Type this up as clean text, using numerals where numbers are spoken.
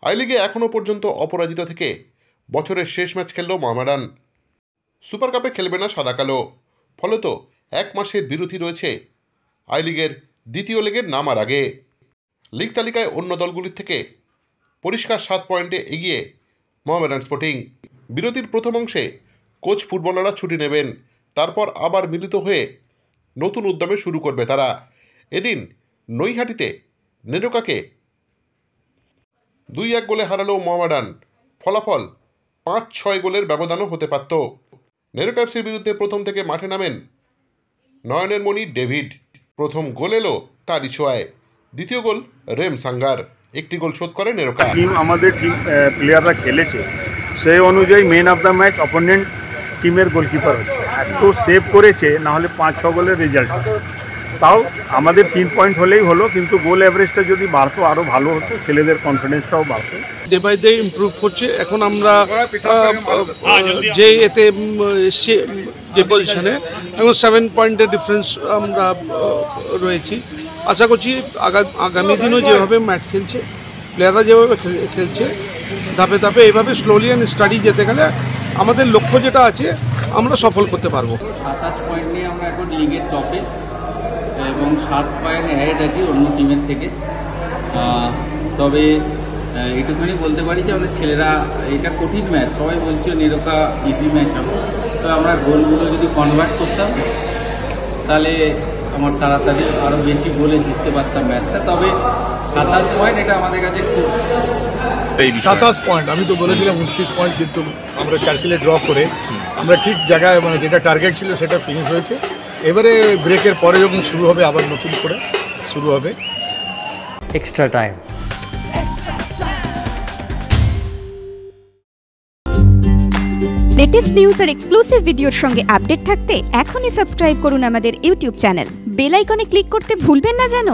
I লিগে এখনও পর্যন্ত অপরাজিত থেকে বছরের শেষ ম্যাচ খেলল মোহামেডান। সুপার কাপে খেলবে না সাদা কালো, ফলত 1 মাসের বিরতি রয়েছে আই লিগের দ্বিতীয় লেগের নামার আগে। লিগ তালিকায় অন্য দলগুলির থেকে পরিষ্কার 7 পয়েন্টে এগিয়ে মোহামেডান স্পোর্টিং। বিরতির প্রথম অংশে কোচ ফুটবলাররা ছুটি নেবেন, তারপর আবার মিলিত হয়ে নতুন উদ্যমে শুরু করবে তারা। এদিন নৈহাটিতে নেরোকাকে 2-1 গোলে হারালো মোহামেডান। ফলাফল 5-6 গোলের ব্যবধানও হতে পারত। নেরোকা এফসির বিরুদ্ধে প্রথম থেকে মাঠে নামেন নয়নের মণি ডেভিড। প্রথম গোল এলো তারই ছোঁয়ায়, দ্বিতীয় গোল রেম সাঙ্গার। একটি গোল শোধ করে নেরোকা। আমাদের টিম প্লেয়াররা খেলেছে সেই অনুযায়ী man of the match opponent টিমের গোলকিপার হচ্ছে, এত সেভ করেছে, না হলে 5-6 গোলের রেজাল্ট। তাও আমাদের 3 পয়েন্ট হলেই হলো, কিন্তু গোল অ্যাভারেজটা যদি বাড়তো আরও ভালো হতো, ছেলেদের কনফিডেন্সটাও বাড়তো। ডে বাই ডে ইমপ্রুভ করছে। এখন আমরা যে এতে যে পজিশনে এখন 7 পয়েন্টের ডিফারেন্স আমরা রয়েছি। আশা করছি আগামী দিনও যেভাবে ম্যাচ খেলছে, প্লেয়াররা যেভাবে খেলছে, ধাপে ধাপে এইভাবে স্লোলি অ্যান্ড স্টাডি যেতে গেলে আমাদের লক্ষ্য যেটা আছে আমরা সফল করতে পারবো। 27 পয়েন্ট নিয়ে আমরা এখন লিগের টপে এবং 7 পয়েন্ট অ্যাহেড আছি অন্য টিমের থেকে। তবে এটুখানি বলতে পারি যে আমাদের ছেলেরা, এটা কঠিন ম্যাচ, সবাই বলছে নেরোকা ইজি ম্যাচ হবে, তো আমরা গোলগুলো যদি কনভার্ট করতাম তাহলে আমার তাড়াতাড়ি আরও বেশি গোলে জিততে পারতাম ম্যাচটা। তবে 27 পয়েন্ট এটা আমাদের কাছে খুব 27 পয়েন্ট, আমি তো বলেছিলাম 29 পয়েন্ট, কিন্তু আমরা চার্চিলে ড্র করে আমরা ঠিক জায়গায়, মানে যেটা টার্গেট ছিল সেটা ফিনিশ হয়েছে। এবারে ব্রেকের পরে যখন শুরু হবে, আবার নতুন করে শুরু হবে এক্সট্রা টাইম। লেটেস্ট নিউজ আর এক্সক্লুসিভ ভিডিওর সঙ্গে আপডেট থাকতে এখনই সাবস্ক্রাইব করুন আমাদের ইউটিউব চ্যানেল। বেল আইকনে ক্লিক করতে ভুলবেন না যেন।